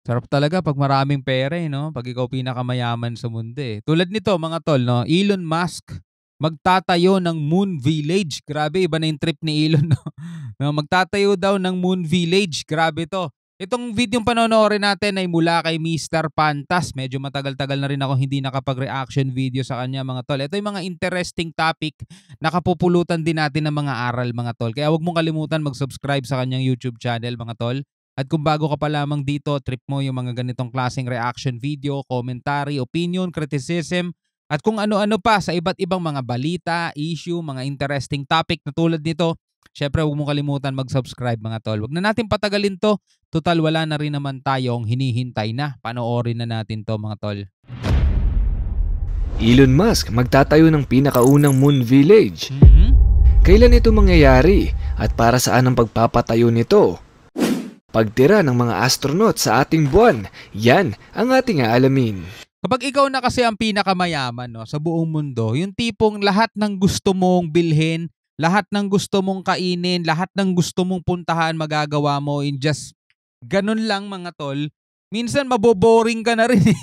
Sarap talaga 'pag maraming pera, eh, 'no? 'Pag ikaw pinakamayaman sa mundo, eh. Tulad nito mga tol 'no, Elon Musk, magtatayo ng Moon Village. Grabe iba na yung trip ni Elon 'no. No, magtatayo daw ng Moon Village, grabe 'to. Itong videong panonoorin natin ay mula kay Mr. Pantas. Medyo matagal-tagal na rin ako hindi nakapag-reaction video sa kanya mga tol. Ito yung mga interesting topic na kapupulutan din natin ng mga aral mga tol. Kaya huwag mong kalimutan mag-subscribe sa kanyang YouTube channel mga tol. At kung bago ka pa lamang dito, trip mo yung mga ganitong klaseng reaction video, commentary, opinion, criticism, at kung ano-ano pa sa iba't ibang mga balita, issue, mga interesting topic na tulad nito, syempre huwag mong kalimutan mag-subscribe mga tol. Huwag na natin patagalin to. Total wala na rin naman tayong hinihintay na. Panoorin na natin to mga tol. Elon Musk magtatayo ng pinakaunang Moon Village. Mhm. Kailan ito mangyayari at para saan ang pagpapatayo nito? Pagtira ng mga astronaut sa ating buwan, yan ang ating aalamin. Kapag ikaw na kasi ang pinakamayaman no, sa buong mundo, yung tipong lahat ng gusto mong bilhin, lahat ng gusto mong kainin, lahat ng gusto mong puntahan, magagawa mo in just ganun lang mga tol. Minsan maboboring ka na rin eh.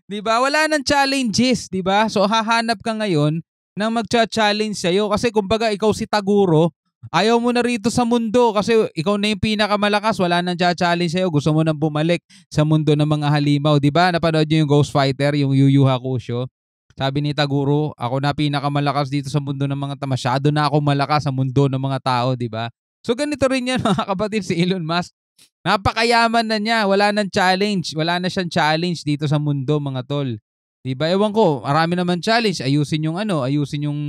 'Di ba? Wala nang challenges, 'di ba? So hahanap ka ngayon ng magcha-challenge sa'yo kasi kumbaga ikaw si Taguro, ayaw mo na rito sa mundo kasi ikaw na yung pinakamalakas, wala nang cha-challenge sa'yo, gusto mo nang bumalik sa mundo ng mga halimaw, 'di ba? Napanood niyo yung Ghost Fighter, yung Yu Yu Hakusho? Sabi ni Taguro, ako na pinakamalakas dito sa mundo ng mga tao, masyado na ako malakas sa mundo ng mga tao, 'di ba? So ganito rin 'yan mga kapatid si Elon Musk. Napakayaman na niya, wala nang challenge, wala na siyang challenge dito sa mundo mga tol. 'Di ba? Ewan ko, marami naman challenge, ayusin yung ano, ayusin yung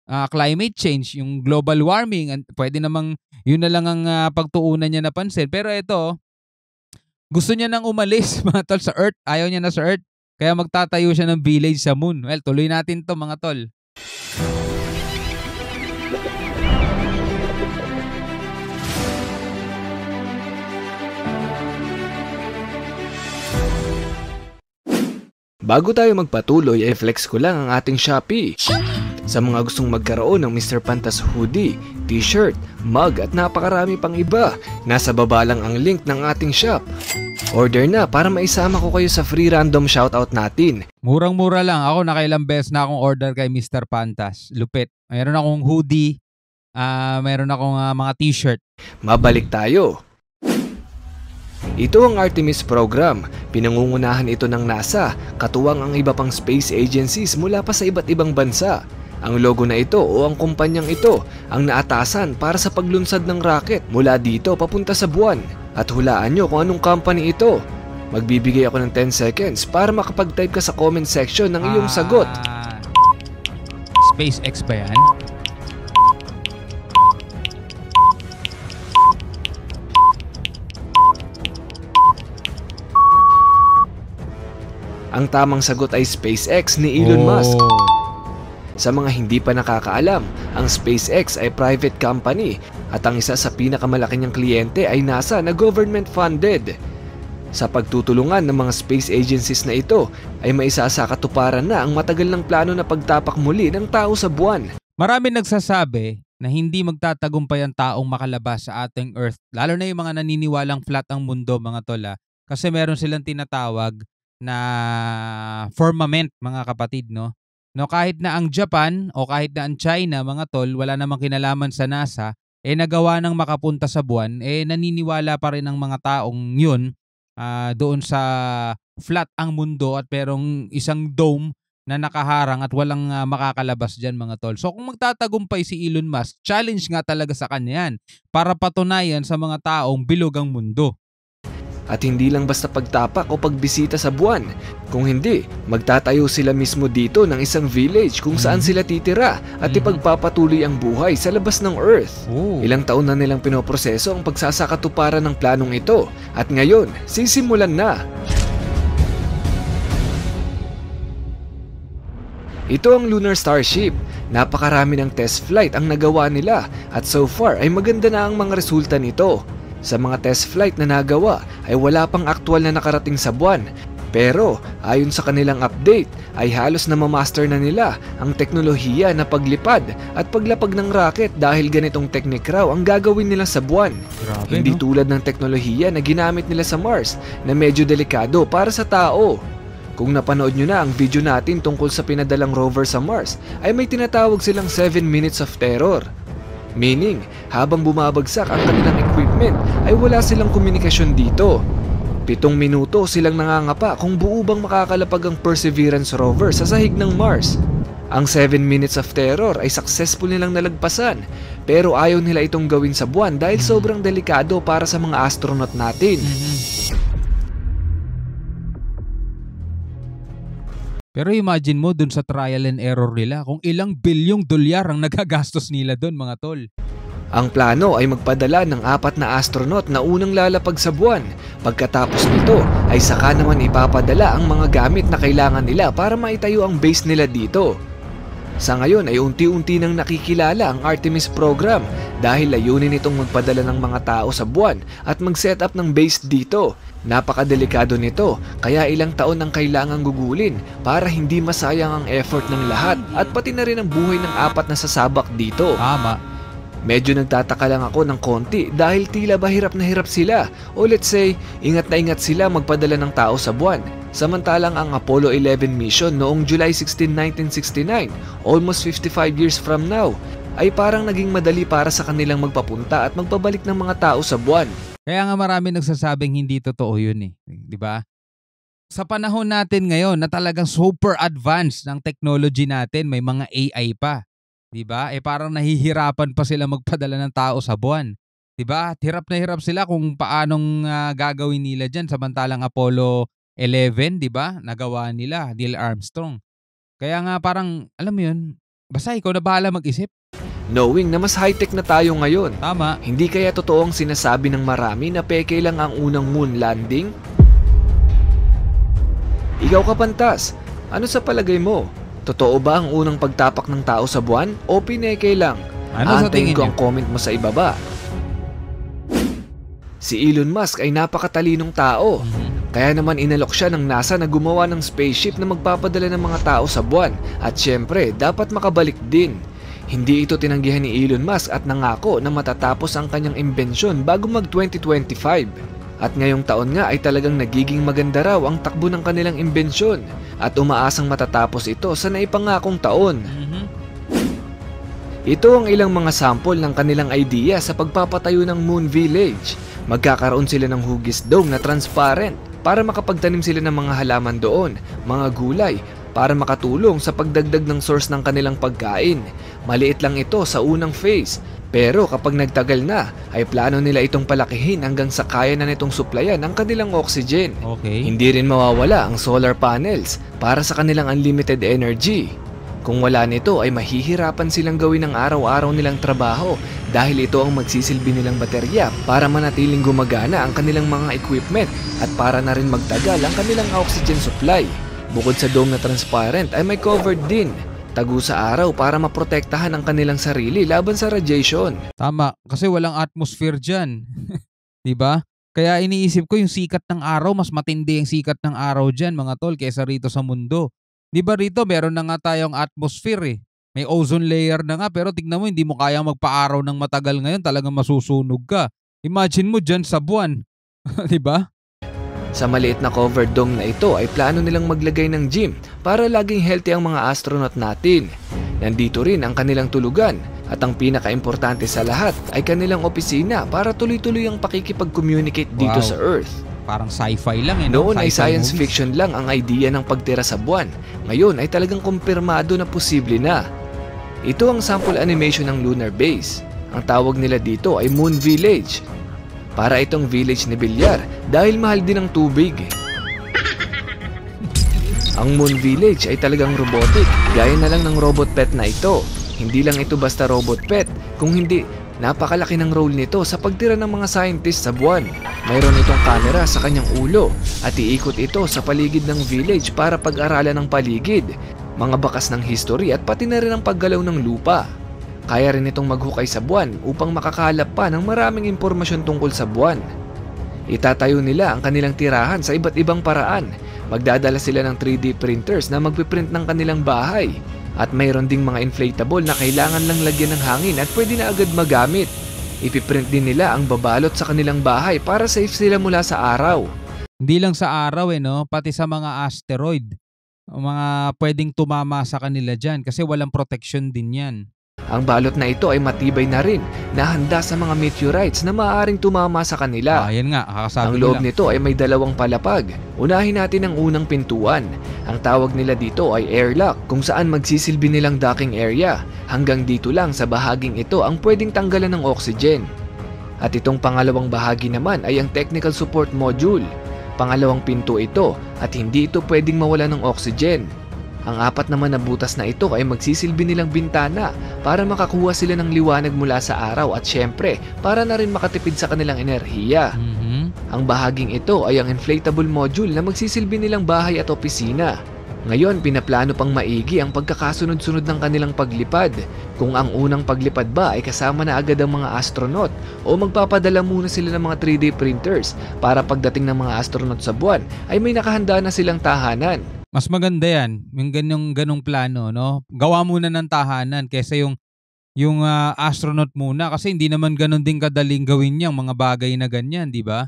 climate change, yung global warming, and pwede namang yun na lang ang pagtuunan niya napansin. Pero ito, gusto niya nang umalis mga tol sa Earth, ayaw niya na sa Earth. Kaya magtatayo siya ng village sa Moon. Well, tuloy natin to mga tol. Bago tayo magpatuloy ay flex ko lang ang ating Shopee. Sa mga gustong magkaroon ng Mr. Pantas hoodie, t-shirt, mug at napakarami pang iba, nasa baba lang ang link ng ating shop. Order na para maisama ko kayo sa free random shoutout natin. Murang-mura lang. Ako nakailang beses na akong order kay Mr. Pantas. Lupit. Mayroon akong hoodie, mayroon akong mga t-shirt. Mabalik tayo. Ito ang Artemis program. Pinangungunahan ito ng NASA, katuwang ang iba pang space agencies mula pa sa iba't ibang bansa. Ang logo na ito o ang kumpanyang ito ang naatasan para sa paglunsad ng rocket mula dito papunta sa buwan. At hulaan nyo kung anong company ito. Magbibigay ako ng 10 seconds para makapag-type ka sa comment section ng iyong sagot. SpaceX ba yan? Ang tamang sagot ay SpaceX ni Elon Musk. Sa mga hindi pa nakakaalam, ang SpaceX ay private company at ang isa sa pinakamalaki niyang kliyente ay NASA na government funded. Sa pagtutulungan ng mga space agencies na ito ay maisasakatuparan na ang matagal ng plano na pagtapak muli ng tao sa buwan. Marami nagsasabi na hindi magtatagumpay ang taong makalabas sa ating Earth, lalo na yung mga naniniwalang flat ang mundo mga tola, kasi meron silang tinatawag na firmament mga kapatid, no? No, kahit na ang Japan o kahit na ang China mga tol, wala namang kinalaman sa NASA, nagawa ng makapunta sa buwan, naniniwala pa rin ang mga taong yun doon sa flat ang mundo at perong isang dome na nakaharang at walang makakalabas dyan mga tol. So kung magtatagumpay si Elon Musk, challenge nga talaga sa kanya yan para patunayan sa mga taong bilog ang mundo. At hindi lang basta pagtapak o pagbisita sa buwan. Kung hindi, magtatayo sila mismo dito ng isang village kung saan sila titira at ipagpapatuloy ang buhay sa labas ng Earth. Ilang taon na nilang pinoproseso ang pagsasakatuparan ng planong ito at ngayon, sisimulan na. Ito ang Lunar Starship. Napakarami ng test flight ang nagawa nila at so far ay maganda na ang mga resulta nito. Sa mga test flight na nagawa ay wala pang aktwal na nakarating sa buwan, Pero ayon sa kanilang update ay halos na mamaster na nila ang teknolohiya na paglipad at paglapag ng rocket dahil ganitong technique raw ang gagawin nila sa buwan. Grabe, Hindi no? tulad ng teknolohiya na ginamit nila sa Mars na medyo delikado para sa tao. Kung napanood nyo na ang video natin tungkol sa pinadalang rover sa Mars ay may tinatawag silang 7 minutes of terror. Meaning, habang bumabagsak ang kanilang equipment ay wala silang komunikasyon dito. 7 minuto silang nangangapa kung buo bang makakalapag ang Perseverance rover sa sahig ng Mars. Ang 7 minutes of terror ay successful nilang nalagpasan, pero ayaw nila itong gawin sa buwan dahil sobrang delikado para sa mga astronaut natin. Pero imagine mo dun sa trial and error nila kung ilang bilyong dolyar ang nagagastos nila dun, mga tol. Ang plano ay magpadala ng 4 na astronaut na unang lalapag sa buwan. Pagkatapos nito ay saka naman ipapadala ang mga gamit na kailangan nila para maitayo ang base nila dito. Sa ngayon ay unti-unti nang nakikilala ang Artemis program dahil layunin itong magpadala ng mga tao sa buwan at mag-set up ng base dito. Napakadelikado nito kaya ilang taon ang kailangang gugulin para hindi masayang ang effort ng lahat at pati na rin ang buhay ng 4 na sasabak dito. Tama. Medyo nagtataka lang ako ng konti dahil tila ba hirap na hirap sila o let's say, ingat na ingat sila magpadala ng tao sa buwan. Samantalang ang Apollo 11 mission noong July 16, 1969, almost 55 years from now, ay parang naging madali para sa kanilang magpapunta at magpabalik ng mga tao sa buwan. Kaya nga marami nagsasabing hindi totoo yun eh. Di ba? Sa panahon natin ngayon na talagang super advanced ng technology natin, may mga AI pa. 'Di ba? Parang nahihirapan pa sila magpadala ng tao sa buwan. 'Di ba? Hirap na hirap sila kung paanong gagawin nila diyan samantalang Apollo 11, 'di ba? Nagawa nila Neil Armstrong. Kaya nga parang alam mo 'yun, basta ikaw na bahala mag-isip. Knowing na mas high-tech na tayo ngayon. Tama. Hindi kaya totoo ang sinasabi ng marami na peke lang ang unang moon landing? Ikaw kapantas, ano sa palagay mo? Totoo ba ang unang pagtapak ng tao sa buwan o pineke lang? Ano sa Aantayin tingin ko niyo? ang comment mo sa ibaba. Si Elon Musk ay napakatalinong tao. Kaya naman inalok siya ng NASA na gumawa ng spaceship na magpapadala ng mga tao sa buwan. At syempre, dapat makabalik din. Hindi ito tinanggihan ni Elon Musk at nangako na matatapos ang kanyang imbensyon bago mag 2025. At ngayong taon nga ay talagang nagiging maganda raw ang takbo ng kanilang imbensyon at umaasang matatapos ito sa naipangakong taon. Ito ang ilang mga sample ng kanilang idea sa pagpapatayo ng Moon Village. Magkakaroon sila ng hugis dome na transparent para makapagtanim sila ng mga halaman doon, mga gulay, para makatulong sa pagdagdag ng source ng kanilang pagkain. Maliit lang ito sa unang phase. Pero kapag nagtagal na, ay plano nila itong palakihin hanggang sa kaya na nitong suplayan ang kanilang oxygen. Okay. Hindi rin mawawala ang solar panels para sa kanilang unlimited energy. Kung wala nito ay mahihirapan silang gawin ang araw-araw nilang trabaho dahil ito ang magsisilbi nilang baterya para manatiling gumagana ang kanilang mga equipment at para na rin magtagal ang kanilang oxygen supply. Bukod sa dome na transparent ay may covered din. Tago sa araw para maprotektahan ang kanilang sarili laban sa radiation. Tama, kasi walang atmosphere dyan. 'Di ba? Kaya iniisip ko yung sikat ng araw, mas matindi ang sikat ng araw dyan, mga tol, kaysa rito sa mundo. 'Di ba rito, meron na nga tayong atmosphere eh. May ozone layer na nga, pero tignan mo, hindi mo kayang magpa-araw ng matagal ngayon, talagang masusunog ka. Imagine mo dyan sa buwan. 'Di ba? Sa maliit na covered dome na ito ay plano nilang maglagay ng gym para laging healthy ang mga astronaut natin. Nandito rin ang kanilang tulugan at ang pinaka-importante sa lahat ay kanilang opisina para tuloy-tuloy ang pakikipag-communicate dito Wow. sa Earth. Parang sci-fi lang eh. No? Noon ay Sci-fi science movies. fiction lang ang idea ng pagtira sa buwan. Ngayon ay talagang kumpirmado na posible na. Ito ang sample animation ng lunar base. Ang tawag nila dito ay Moon Village. Para itong village ni Bilyar dahil mahal din ang tubig. Ang Moon Village ay talagang robotic, gaya na lang ng robot pet na ito. Hindi lang ito basta robot pet, kung hindi, napakalaki ng role nito sa pagtira ng mga scientist sa buwan. Mayroon itong camera sa kanyang ulo at iikot ito sa paligid ng village para pag-aralan ng paligid, mga bakas ng history at pati na rin ang paggalaw ng lupa. Kaya rin itong maghukay sa buwan upang makakalap pa ng maraming impormasyon tungkol sa buwan. Itatayo nila ang kanilang tirahan sa iba't ibang paraan. Magdadala sila ng 3D printers na magpiprint ng kanilang bahay. At mayroon ding mga inflatable na kailangan lang lagyan ng hangin at pwede na agad magamit. Ipiprint din nila ang babalot sa kanilang bahay para safe sila mula sa araw. Hindi lang sa araw no, pati sa mga asteroid. Mga pwedeng tumama sa kanila dyan kasi walang protection din yan. Ang balot na ito ay matibay na rin na handa sa mga meteorites na maaaring tumama sa kanila. Yan nga, kakasabi Ang loob nito ay may dalawang palapag. Unahin natin ang unang pintuan. Ang tawag nila dito ay airlock kung saan magsisilbi nilang docking area. Hanggang dito lang sa bahaging ito ang pwedeng tanggalan ng oxygen. At itong pangalawang bahagi naman ay ang technical support module. Pangalawang pinto ito at hindi ito pwedeng mawala ng oxygen. Ang apat naman na butas na ito ay magsisilbi nilang bintana para makakuha sila ng liwanag mula sa araw at syempre para na rin makatipid sa kanilang enerhiya. Ang bahaging ito ay ang inflatable module na magsisilbi nilang bahay at opisina. Ngayon, pinaplano pang maigi ang pagkakasunod-sunod ng kanilang paglipad. Kung ang unang paglipad ba ay kasama na agad ang mga astronaut o magpapadala muna sila ng mga 3D printers para pagdating ng mga astronaut sa buwan ay may nakahanda na silang tahanan. Mas maganda yan, yung ganong plano, no? Gawa muna ng tahanan kaysa yung astronaut muna kasi hindi naman ganon din kadaling gawin yung mga bagay na ganyan, di ba?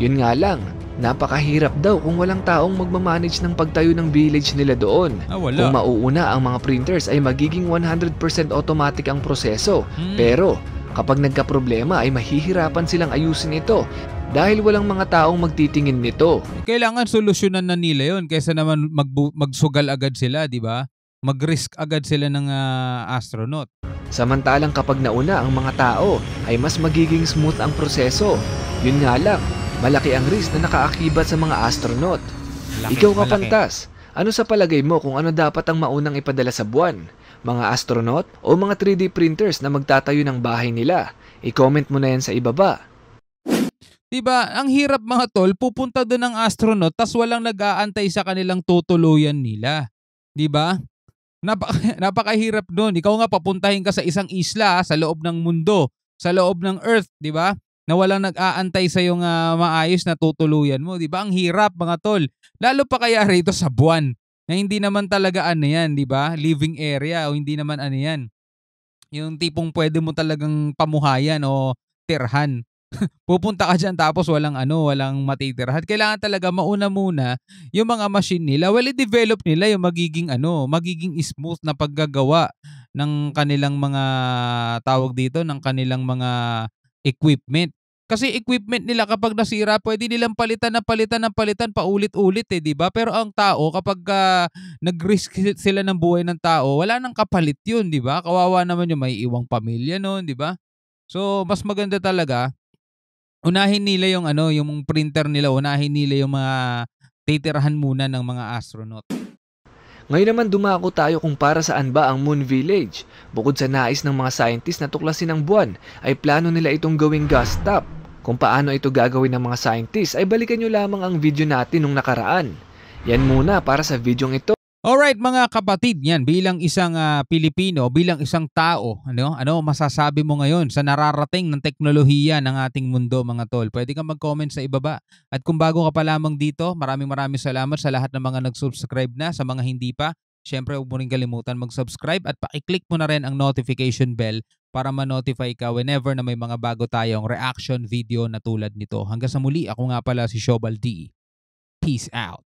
Yun nga lang, napakahirap daw kung walang taong magmamanage ng pagtayo ng village nila doon. Wala. Kung mauuna ang mga printers ay magiging 100% automatic ang proseso. Pero kapag nagkaproblema ay mahihirapan silang ayusin ito dahil walang mga taong magtitingin nito. Kailangan solusyonan na nila yon kaysa naman magsugal agad sila, di ba? Mag-risk agad sila ng astronaut. Samantalang kapag nauna ang mga tao ay mas magiging smooth ang proseso. Yun nga lang, malaki ang risk na nakaakibat sa mga astronaut. Ikaw kapantas, ano sa palagay mo kung ano dapat ang maunang ipadala sa buwan? Mga astronaut o mga 3D printers na magtatayo ng bahay nila? I-comment mo na yan sa ibaba. Diba, ang hirap mga tol, pupunta doon ng astronaut tas walang nag-aantay sa kanilang tutuluyan nila. Diba? Napakahirap doon. Ikaw nga papuntahin ka sa isang isla sa loob ng mundo, sa loob ng Earth, diba? Na walang nag-aantay sa yung maayos na tutuluyan mo. Diba? Ang hirap mga tol. Lalo pa kaya rito sa buwan na hindi naman talaga ano yan, diba? Living area o hindi naman ano yan. Yung tipong pwede mo talagang pamuhayan o tirhan. Pupunta ka dyan tapos walang matitirhan. Kailangan talaga mauna muna yung mga machine nila. Well, i-develop nila yung magiging smooth na paggagawa ng kanilang mga ng kanilang mga equipment. Kasi equipment nila kapag nasira, pwede nilang palitan paulit-ulit di ba? Pero ang tao kapag nag-risk sila ng buhay ng tao, wala nang kapalit 'yun, di ba? Kawawa naman yung may iwang pamilya noon, di ba? So, mas maganda talaga unahin nila yung printer nila, unahin nila yung mga titirhan muna ng mga astronaut. Ngayon naman dumako tayo kung para saan ba ang Moon Village. Bukod sa nais ng mga scientist na tuklasin ang buwan, ay plano nila itong gawing gas stop. Kung paano ito gagawin ng mga scientist ay balikan nyo lamang ang video natin nung nakaraan. Yan muna para sa videong ito. Alright mga kapatid, yan bilang isang Pilipino, bilang isang tao, ano masasabi mo ngayon sa nararating ng teknolohiya ng ating mundo mga tol? Pwede kang mag-comment sa ibaba. At kung bago ka pa lamang dito, maraming salamat sa lahat ng mga nag-subscribe na. Sa mga hindi pa, syempre huwag mo rin kalimutan mag-subscribe at paki-click mo na rin ang notification bell para ma-notify ka whenever na may mga bago tayong reaction video na tulad nito. Hanggang sa muli, ako nga pala si Shobal D. Peace out.